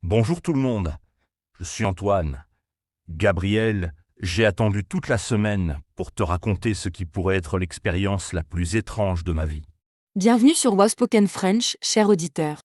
Bonjour tout le monde, je suis Antoine. Gabriel, j'ai attendu toute la semaine pour te raconter ce qui pourrait être l'expérience la plus étrange de ma vie. Bienvenue sur Wow Spoken French, cher auditeur.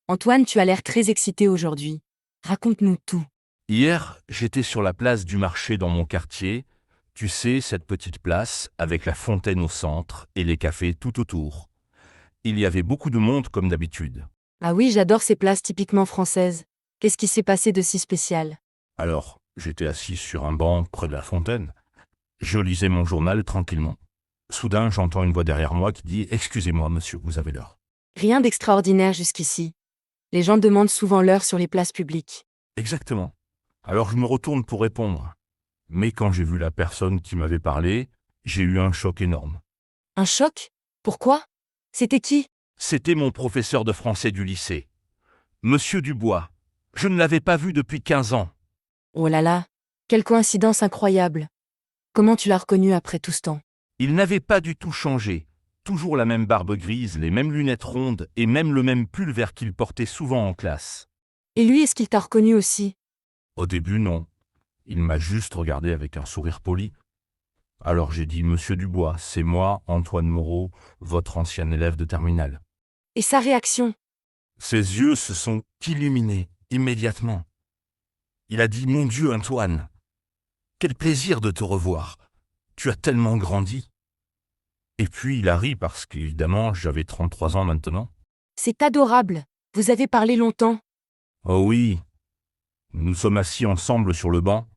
Antoine, tu as l'air très excité aujourd'hui. Raconte-nous tout. Hier, j'étais sur la place du marché dans mon quartier, tu sais, cette petite place avec la fontaine au centre et les cafés tout autour. Il y avait beaucoup de monde comme d'habitude. Ah oui, j'adore ces places typiquement françaises. Qu'est-ce qui s'est passé de si spécial? Alors, j'étais assis sur un banc près de la fontaine. Je lisais mon journal tranquillement. Soudain, j'entends une voix derrière moi qui dit « Excusez-moi, monsieur, vous avez l'heure ». Rien d'extraordinaire jusqu'ici. Les gens demandent souvent l'heure sur les places publiques. Exactement. Alors je me retourne pour répondre. Mais quand j'ai vu la personne qui m'avait parlé, j'ai eu un choc énorme. Un choc? Pourquoi? C'était qui? C'était mon professeur de français du lycée, Monsieur Dubois. Je ne l'avais pas vu depuis 15 ans. Oh là là, quelle coïncidence incroyable. Comment tu l'as reconnu après tout ce temps? Il n'avait pas du tout changé. Toujours la même barbe grise, les mêmes lunettes rondes et même le même pull vert qu'il portait souvent en classe. Et lui, est-ce qu'il t'a reconnu aussi? Au début, non. Il m'a juste regardé avec un sourire poli. Alors j'ai dit « Monsieur Dubois, c'est moi, Antoine Moreau, votre ancien élève de terminale ». Et sa réaction? Ses yeux se sont illuminés immédiatement. Il a dit « Mon Dieu, Antoine, quel plaisir de te revoir. Tu as tellement grandi. » Et puis il a ri parce qu'évidemment, j'avais 33 ans maintenant. C'est adorable. Vous avez parlé longtemps. Oh oui, nous sommes assis ensemble sur le banc.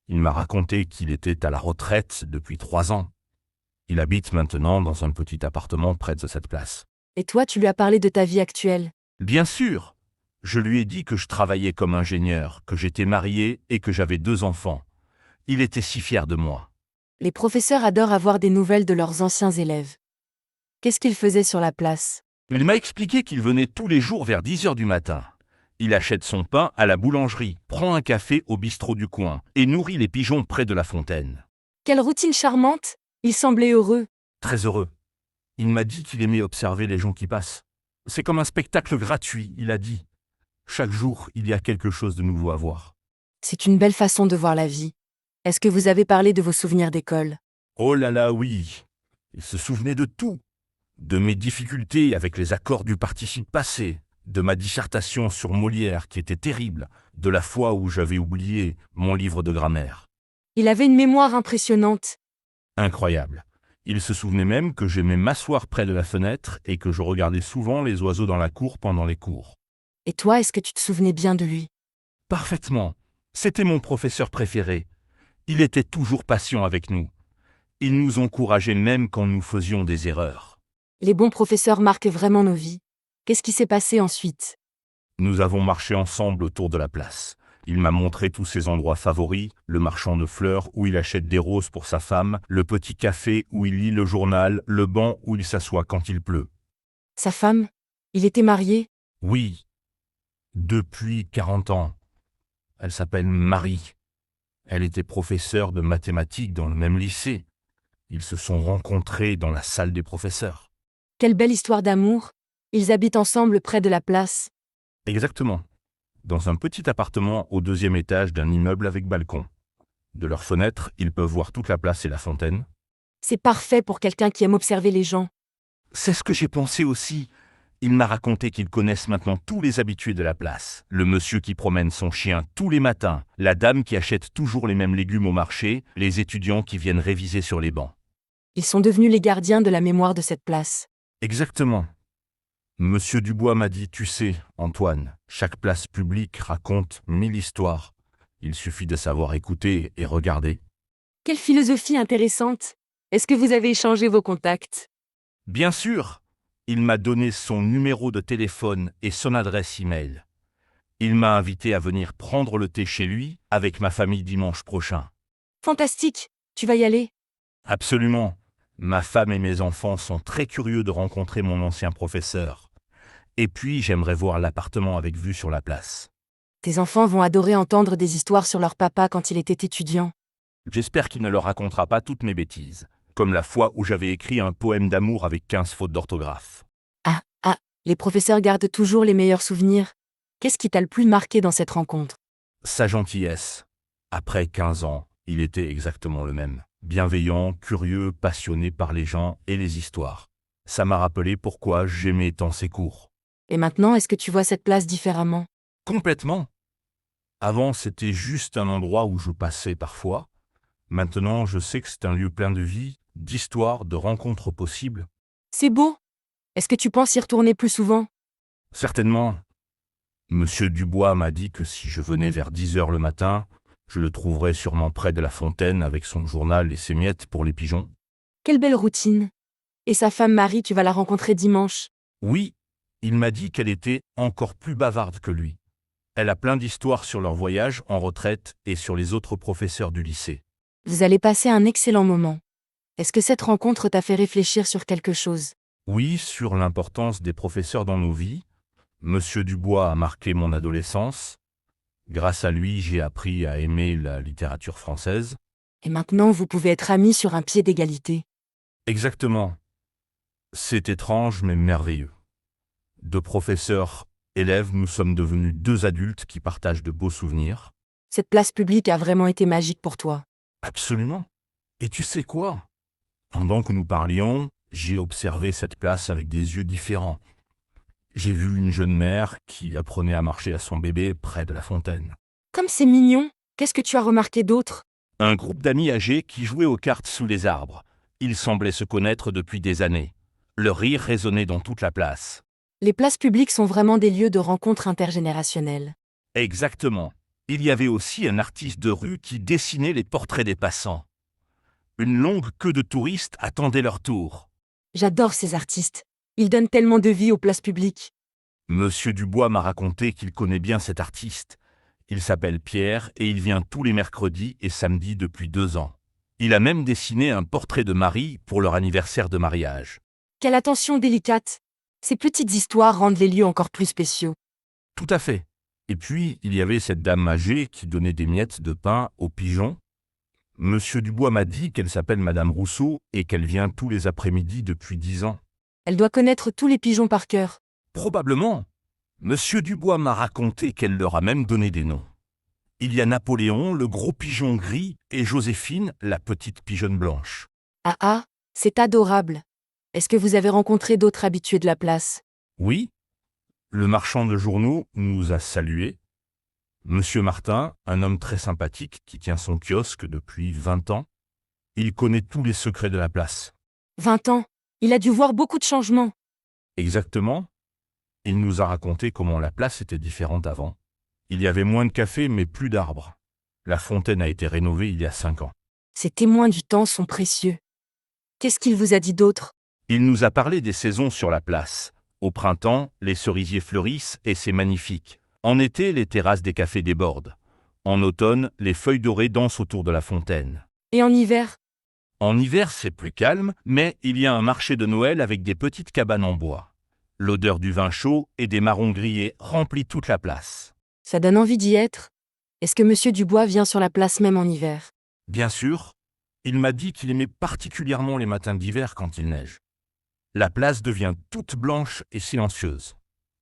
Il m'a raconté qu'il était à la retraite depuis 3 ans. Il habite maintenant dans un petit appartement près de cette place. Et toi, tu lui as parlé de ta vie actuelle. Bien sûr, je lui ai dit que je travaillais comme ingénieur, que j'étais marié et que j'avais 2 enfants. Il était si fier de moi. Les professeurs adorent avoir des nouvelles de leurs anciens élèves. Qu'est-ce qu'ils faisaient sur la place? Il m'a expliqué qu'il venait tous les jours vers 10 heures du matin. Il achète son pain à la boulangerie, prend un café au bistrot du coin et nourrit les pigeons près de la fontaine. Quelle routine charmante! Il semblait heureux. Très heureux. Il m'a dit qu'il aimait observer les gens qui passent. C'est comme un spectacle gratuit, il a dit. Chaque jour, il y a quelque chose de nouveau à voir. C'est une belle façon de voir la vie. Est-ce que vous avez parlé de vos souvenirs d'école? Oh là là, oui. Il se souvenait de tout. De mes difficultés avec les accords du participe passé, de ma dissertation sur Molière qui était terrible, de la fois où j'avais oublié mon livre de grammaire. Il avait une mémoire impressionnante. Incroyable. Il se souvenait même que j'aimais m'asseoir près de la fenêtre et que je regardais souvent les oiseaux dans la cour pendant les cours. Et toi, est-ce que tu te souvenais bien de lui? Parfaitement. C'était mon professeur préféré. Il était toujours patient avec nous. Il nous encourageait même quand nous faisions des erreurs. Les bons professeurs marquent vraiment nos vies. Qu'est-ce qui s'est passé ensuite? Nous avons marché ensemble autour de la place. Il m'a montré tous ses endroits favoris, le marchand de fleurs où il achète des roses pour sa femme, le petit café où il lit le journal, le banc où il s'assoit quand il pleut. Sa femme? Il était marié? Oui, depuis 40 ans. Elle s'appelle Marie. Elle était professeure de mathématiques dans le même lycée. Ils se sont rencontrés dans la salle des professeurs. Quelle belle histoire d'amour. Ils habitent ensemble près de la place. Exactement. Dans un petit appartement au 2e étage d'un immeuble avec balcon. De leur fenêtre, ils peuvent voir toute la place et la fontaine. C'est parfait pour quelqu'un qui aime observer les gens. C'est ce que j'ai pensé aussi. Il m'a raconté qu'ils connaissent maintenant tous les habitués de la place. Le monsieur qui promène son chien tous les matins, la dame qui achète toujours les mêmes légumes au marché, les étudiants qui viennent réviser sur les bancs. Ils sont devenus les gardiens de la mémoire de cette place. Exactement. Monsieur Dubois m'a dit, tu sais, Antoine, chaque place publique raconte 1000 histoires. Il suffit de savoir écouter et regarder. Quelle philosophie intéressante. Est-ce que vous avez échangé vos contacts? Bien sûr, il m'a donné son numéro de téléphone et son adresse e-mail. Il m'a invité à venir prendre le thé chez lui avec ma famille dimanche prochain. Fantastique. Tu vas y aller? Absolument. Ma femme et mes enfants sont très curieux de rencontrer mon ancien professeur. Et puis, j'aimerais voir l'appartement avec vue sur la place. Tes enfants vont adorer entendre des histoires sur leur papa quand il était étudiant. J'espère qu'il ne leur racontera pas toutes mes bêtises, comme la fois où j'avais écrit un poème d'amour avec 15 fautes d'orthographe. Ah, les professeurs gardent toujours les meilleurs souvenirs. Qu'est-ce qui t'a le plus marqué dans cette rencontre? Sa gentillesse. Après 15 ans, il était exactement le même. Bienveillant, curieux, passionné par les gens et les histoires. Ça m'a rappelé pourquoi j'aimais tant ses cours. Et maintenant, est-ce que tu vois cette place différemment? Complètement. Avant, c'était juste un endroit où je passais parfois. Maintenant, je sais que c'est un lieu plein de vie, d'histoires, de rencontres possibles. C'est beau. Est-ce que tu penses y retourner plus souvent? Certainement. Monsieur Dubois m'a dit que si je venais vers 10 heures le matin, je le trouverais sûrement près de la fontaine avec son journal et ses miettes pour les pigeons. Quelle belle routine. Et sa femme Marie, tu vas la rencontrer dimanche. Oui, il m'a dit qu'elle était encore plus bavarde que lui. Elle a plein d'histoires sur leur voyage en retraite et sur les autres professeurs du lycée. Vous allez passer un excellent moment. Est-ce que cette rencontre t'a fait réfléchir sur quelque chose? Oui, sur l'importance des professeurs dans nos vies. Monsieur Dubois a marqué mon adolescence. Grâce à lui, j'ai appris à aimer la littérature française. Et maintenant, vous pouvez être amis sur un pied d'égalité. Exactement. C'est étrange mais merveilleux. De professeurs, élèves, nous sommes devenus deux adultes qui partagent de beaux souvenirs. Cette place publique a vraiment été magique pour toi. Absolument. Et tu sais quoi? Pendant que nous parlions, j'ai observé cette place avec des yeux différents. J'ai vu une jeune mère qui apprenait à marcher à son bébé près de la fontaine. Comme c'est mignon, qu'est-ce que tu as remarqué d'autre? Un groupe d'amis âgés qui jouaient aux cartes sous les arbres. Ils semblaient se connaître depuis des années. Leur rire résonnait dans toute la place. Les places publiques sont vraiment des lieux de rencontre intergénérationnelle. Exactement. Il y avait aussi un artiste de rue qui dessinait les portraits des passants. Une longue queue de touristes attendait leur tour. J'adore ces artistes. Ils donnent tellement de vie aux places publiques. Monsieur Dubois m'a raconté qu'il connaît bien cet artiste. Il s'appelle Pierre et il vient tous les mercredis et samedis depuis 2 ans. Il a même dessiné un portrait de Marie pour leur anniversaire de mariage. Quelle attention délicate. Ces petites histoires rendent les lieux encore plus spéciaux. Tout à fait. Et puis, il y avait cette dame âgée qui donnait des miettes de pain aux pigeons. Monsieur Dubois m'a dit qu'elle s'appelle Madame Rousseau et qu'elle vient tous les après-midi depuis 10 ans. Elle doit connaître tous les pigeons par cœur. Probablement. Monsieur Dubois m'a raconté qu'elle leur a même donné des noms. Il y a Napoléon, le gros pigeon gris, et Joséphine, la petite pigeonne blanche. Ah ah, c'est adorable. Est-ce que vous avez rencontré d'autres habitués de la place? Oui, le marchand de journaux nous a salués. Monsieur Martin, un homme très sympathique qui tient son kiosque depuis 20 ans, il connaît tous les secrets de la place. 20 ans. Il a dû voir beaucoup de changements. Exactement. Il nous a raconté comment la place était différente avant. Il y avait moins de café mais plus d'arbres. La fontaine a été rénovée il y a 5 ans. Ces témoins du temps sont précieux. Qu'est-ce qu'il vous a dit d'autre? Il nous a parlé des saisons sur la place. Au printemps, les cerisiers fleurissent et c'est magnifique. En été, les terrasses des cafés débordent. En automne, les feuilles dorées dansent autour de la fontaine. Et en hiver? En hiver, c'est plus calme, mais il y a un marché de Noël avec des petites cabanes en bois. L'odeur du vin chaud et des marrons grillés remplit toute la place. Ça donne envie d'y être. Est-ce que Monsieur Dubois vient sur la place même en hiver? Bien sûr, il m'a dit qu'il aimait particulièrement les matins d'hiver quand il neige. La place devient toute blanche et silencieuse.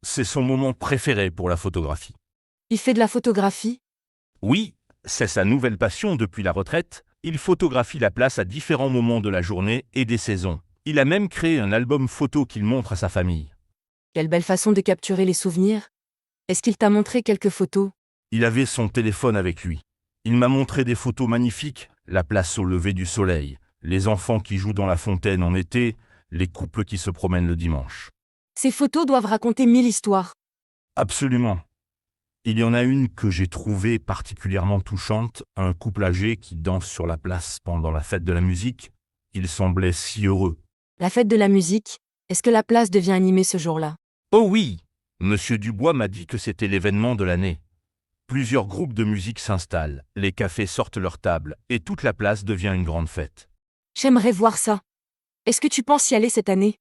C'est son moment préféré pour la photographie. Il fait de la photographie? Oui, c'est sa nouvelle passion depuis la retraite. Il photographie la place à différents moments de la journée et des saisons. Il a même créé un album photo qu'il montre à sa famille. Quelle belle façon de capturer les souvenirs. Est-ce qu'il t'a montré quelques photos? Il avait son téléphone avec lui. Il m'a montré des photos magnifiques, la place au lever du soleil, les enfants qui jouent dans la fontaine en été, les couples qui se promènent le dimanche. Ces photos doivent raconter 1000 histoires. Absolument. Il y en a une que j'ai trouvée particulièrement touchante, un couple âgé qui danse sur la place pendant la fête de la musique. Il semblait si heureux. La fête de la musique, est-ce que la place devient animée ce jour-là? Oh oui! Monsieur Dubois m'a dit que c'était l'événement de l'année. Plusieurs groupes de musique s'installent, les cafés sortent leurs tables, et toute la place devient une grande fête. J'aimerais voir ça. Est-ce que tu penses y aller cette année?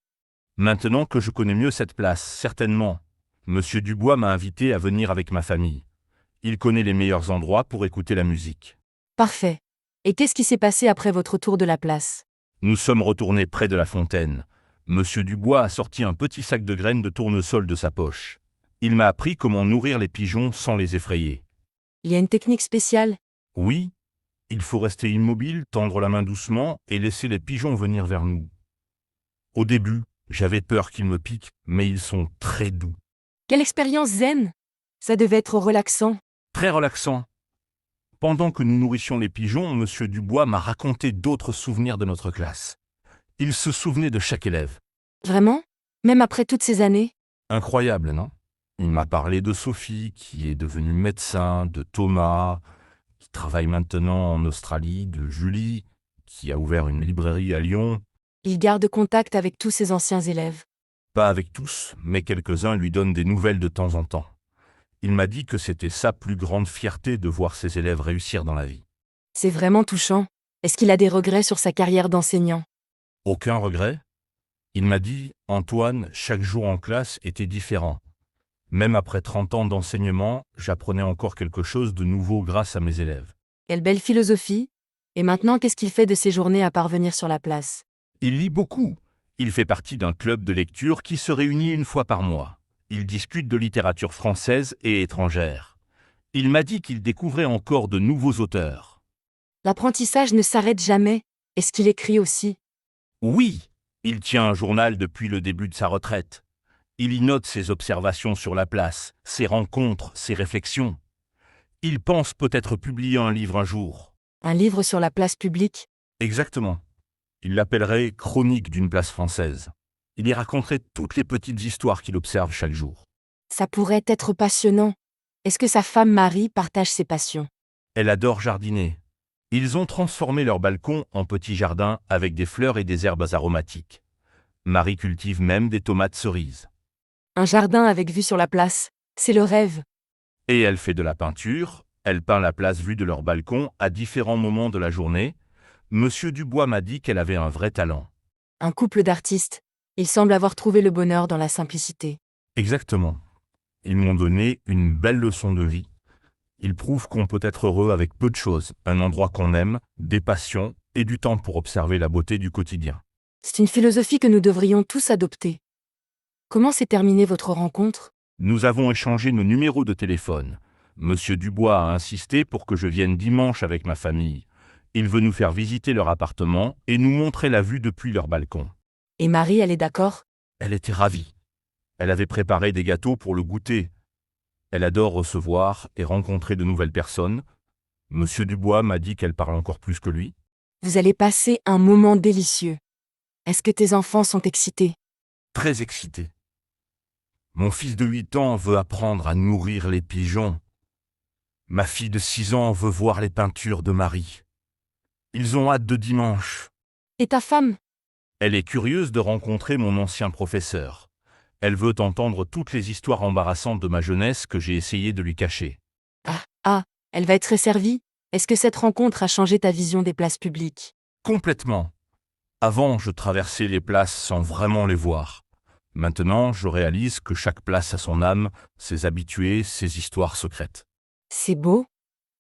Maintenant que je connais mieux cette place, certainement. Monsieur Dubois m'a invité à venir avec ma famille. Il connaît les meilleurs endroits pour écouter la musique. Parfait. Et qu'est-ce qui s'est passé après votre tour de la place? Nous sommes retournés près de la fontaine. Monsieur Dubois a sorti un petit sac de graines de tournesol de sa poche. Il m'a appris comment nourrir les pigeons sans les effrayer. Il y a une technique spéciale? Oui, il faut rester immobile, tendre la main doucement et laisser les pigeons venir vers nous. Au début, j'avais peur qu'ils me piquent, mais ils sont très doux. Quelle expérience zen! Ça devait être relaxant. Très relaxant. Pendant que nous nourrissions les pigeons, Monsieur Dubois m'a raconté d'autres souvenirs de notre classe. Il se souvenait de chaque élève. Vraiment? Même après toutes ces années? Incroyable, non? Il m'a parlé de Sophie, qui est devenue médecin, de Thomas, qui travaille maintenant en Australie, de Julie, qui a ouvert une librairie à Lyon. Il garde contact avec tous ses anciens élèves. Pas avec tous, mais quelques-uns lui donnent des nouvelles de temps en temps. Il m'a dit que c'était sa plus grande fierté de voir ses élèves réussir dans la vie. C'est vraiment touchant. Est-ce qu'il a des regrets sur sa carrière d'enseignant? Aucun regret? Il m'a dit, Antoine, chaque jour en classe était différent. Même après 30 ans d'enseignement, j'apprenais encore quelque chose de nouveau grâce à mes élèves. Quelle belle philosophie! Et maintenant, qu'est-ce qu'il fait de ses journées à parvenir sur la place? Il lit beaucoup. Il fait partie d'un club de lecture qui se réunit une fois par mois. Il discute de littérature française et étrangère. Il m'a dit qu'il découvrait encore de nouveaux auteurs. L'apprentissage ne s'arrête jamais. Est-ce qu'il écrit aussi? Oui, il tient un journal depuis le début de sa retraite. Il y note ses observations sur la place, ses rencontres, ses réflexions. Il pense peut-être publier un livre un jour. Un livre sur la place publique? Exactement. Il l'appellerait « Chronique d'une place française ». Il y raconterait toutes les petites histoires qu'il observe chaque jour. Ça pourrait être passionnant. Est-ce que sa femme Marie partage ses passions? Elle adore jardiner. Ils ont transformé leur balcon en petit jardin avec des fleurs et des herbes aromatiques. Marie cultive même des tomates cerises. Un jardin avec vue sur la place. C'est le rêve. Et elle fait de la peinture. Elle peint la place vue de leur balcon à différents moments de la journée. Monsieur Dubois m'a dit qu'elle avait un vrai talent. Un couple d'artistes. Ils semblent avoir trouvé le bonheur dans la simplicité. Exactement. Ils m'ont donné une belle leçon de vie. Ils prouvent qu'on peut être heureux avec peu de choses, un endroit qu'on aime, des passions et du temps pour observer la beauté du quotidien. C'est une philosophie que nous devrions tous adopter. Comment s'est terminée votre rencontre? Nous avons échangé nos numéros de téléphone. Monsieur Dubois a insisté pour que je vienne dimanche avec ma famille. Il veut nous faire visiter leur appartement et nous montrer la vue depuis leur balcon. Et Marie, elle est d'accord? Elle était ravie. Elle avait préparé des gâteaux pour le goûter. Elle adore recevoir et rencontrer de nouvelles personnes. Monsieur Dubois m'a dit qu'elle parle encore plus que lui. Vous allez passer un moment délicieux. Est-ce que tes enfants sont excités? Très excité. Mon fils de 8 ans veut apprendre à nourrir les pigeons. Ma fille de 6 ans veut voir les peintures de Marie. Ils ont hâte de dimanche. Et ta femme? Elle est curieuse de rencontrer mon ancien professeur. Elle veut entendre toutes les histoires embarrassantes de ma jeunesse que j'ai essayé de lui cacher. Elle va être servie? Est-ce que cette rencontre a changé ta vision des places publiques? Complètement. Avant, je traversais les places sans vraiment les voir. Maintenant, je réalise que chaque place a son âme, ses habitués, ses histoires secrètes. C'est beau.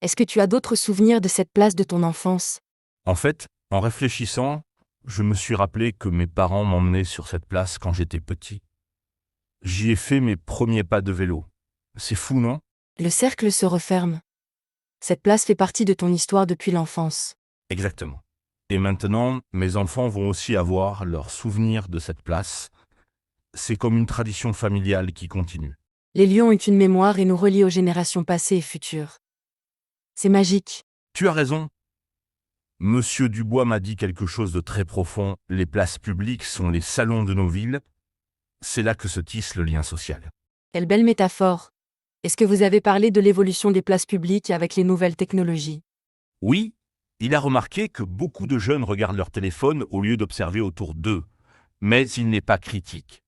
Est-ce que tu as d'autres souvenirs de cette place de ton enfance? En fait, en réfléchissant, je me suis rappelé que mes parents m'emmenaient sur cette place quand j'étais petit. J'y ai fait mes premiers pas de vélo. C'est fou, non? Le cercle se referme. Cette place fait partie de ton histoire depuis l'enfance. Exactement. Et maintenant, mes enfants vont aussi avoir leurs souvenirs de cette place. C'est comme une tradition familiale qui continue. Les lieux ont une mémoire et nous relient aux générations passées et futures. C'est magique. Tu as raison. Monsieur Dubois m'a dit quelque chose de très profond. Les places publiques sont les salons de nos villes. C'est là que se tisse le lien social. Quelle belle métaphore. Est-ce que vous avez parlé de l'évolution des places publiques avec les nouvelles technologies? Oui, il a remarqué que beaucoup de jeunes regardent leur téléphone au lieu d'observer autour d'eux. Mais il n'est pas critique.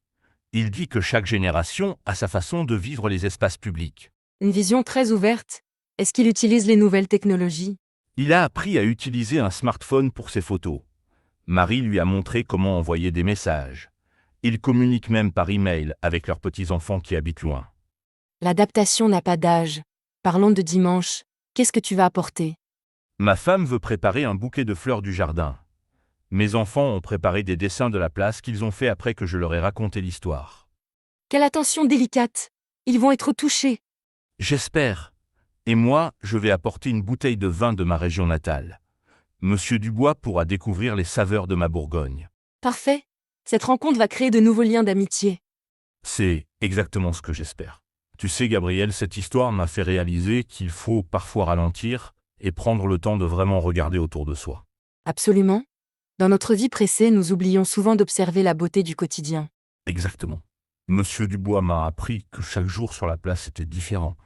Il dit que chaque génération a sa façon de vivre les espaces publics. Une vision très ouverte. Est-ce qu'il utilise les nouvelles technologies? Il a appris à utiliser un smartphone pour ses photos. Marie lui a montré comment envoyer des messages. Ils communiquent même par email avec leurs petits-enfants qui habitent loin. L'adaptation n'a pas d'âge. Parlons de dimanche. Qu'est-ce que tu vas apporter? Ma femme veut préparer un bouquet de fleurs du jardin. Mes enfants ont préparé des dessins de la place qu'ils ont fait après que je leur ai raconté l'histoire. Quelle attention délicate! Ils vont être touchés. J'espère. Et moi, je vais apporter une bouteille de vin de ma région natale. Monsieur Dubois pourra découvrir les saveurs de ma Bourgogne. Parfait. Cette rencontre va créer de nouveaux liens d'amitié. C'est exactement ce que j'espère. Tu sais, Gabriel, cette histoire m'a fait réaliser qu'il faut parfois ralentir et prendre le temps de vraiment regarder autour de soi. Absolument. Dans notre vie pressée, nous oublions souvent d'observer la beauté du quotidien. Exactement. Monsieur Dubois m'a appris que chaque jour sur la place était différent.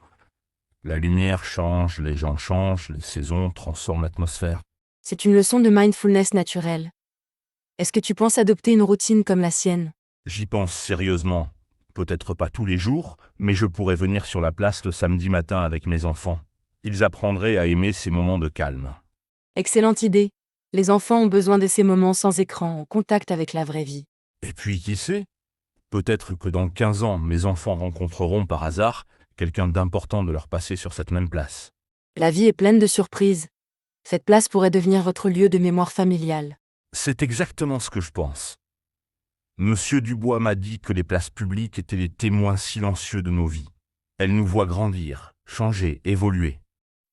La lumière change, les gens changent, les saisons transforment l'atmosphère. C'est une leçon de mindfulness naturelle. Est-ce que tu penses adopter une routine comme la sienne? J'y pense sérieusement. Peut-être pas tous les jours, mais je pourrais venir sur la place le samedi matin avec mes enfants. Ils apprendraient à aimer ces moments de calme. Excellente idée. Les enfants ont besoin de ces moments sans écran, en contact avec la vraie vie. Et puis, qui sait? Peut-être que dans 15 ans, mes enfants rencontreront par hasard quelqu'un d'important de leur passer sur cette même place. La vie est pleine de surprises. Cette place pourrait devenir votre lieu de mémoire familiale. C'est exactement ce que je pense. Monsieur Dubois m'a dit que les places publiques étaient les témoins silencieux de nos vies. Elles nous voient grandir, changer, évoluer.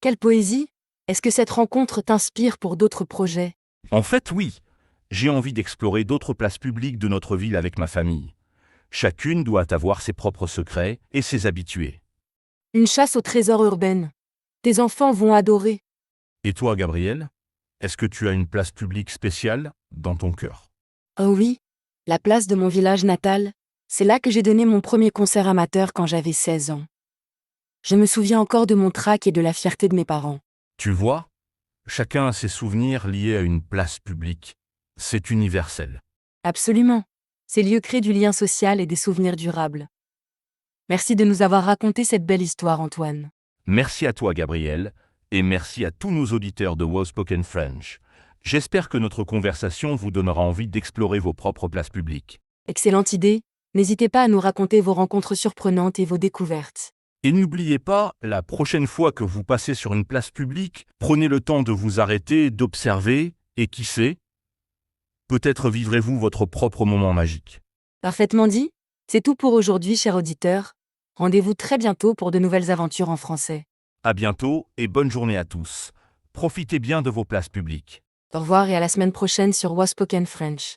Quelle poésie! Est-ce que cette rencontre t'inspire pour d'autres projets? En fait, oui. J'ai envie d'explorer d'autres places publiques de notre ville avec ma famille. Chacune doit avoir ses propres secrets et ses habitués. Une chasse au trésor urbaine. Tes enfants vont adorer. Et toi, Gabriel? Est-ce que tu as une place publique spéciale dans ton cœur? Oh oui, la place de mon village natal, c'est là que j'ai donné mon premier concert amateur quand j'avais 16 ans. Je me souviens encore de mon trac et de la fierté de mes parents. Tu vois? Chacun a ses souvenirs liés à une place publique. C'est universel. Absolument. Ces lieux créent du lien social et des souvenirs durables. Merci de nous avoir raconté cette belle histoire, Antoine. Merci à toi, Gabriel, et merci à tous nos auditeurs de Wowspoken French. J'espère que notre conversation vous donnera envie d'explorer vos propres places publiques. Excellente idée. N'hésitez pas à nous raconter vos rencontres surprenantes et vos découvertes. Et n'oubliez pas, la prochaine fois que vous passez sur une place publique, prenez le temps de vous arrêter, d'observer, et qui sait, peut-être vivrez-vous votre propre moment magique. Parfaitement dit. C'est tout pour aujourd'hui, chers auditeurs. Rendez-vous très bientôt pour de nouvelles aventures en français. À bientôt et bonne journée à tous. Profitez bien de vos places publiques. Au revoir et à la semaine prochaine sur Wowspoken French.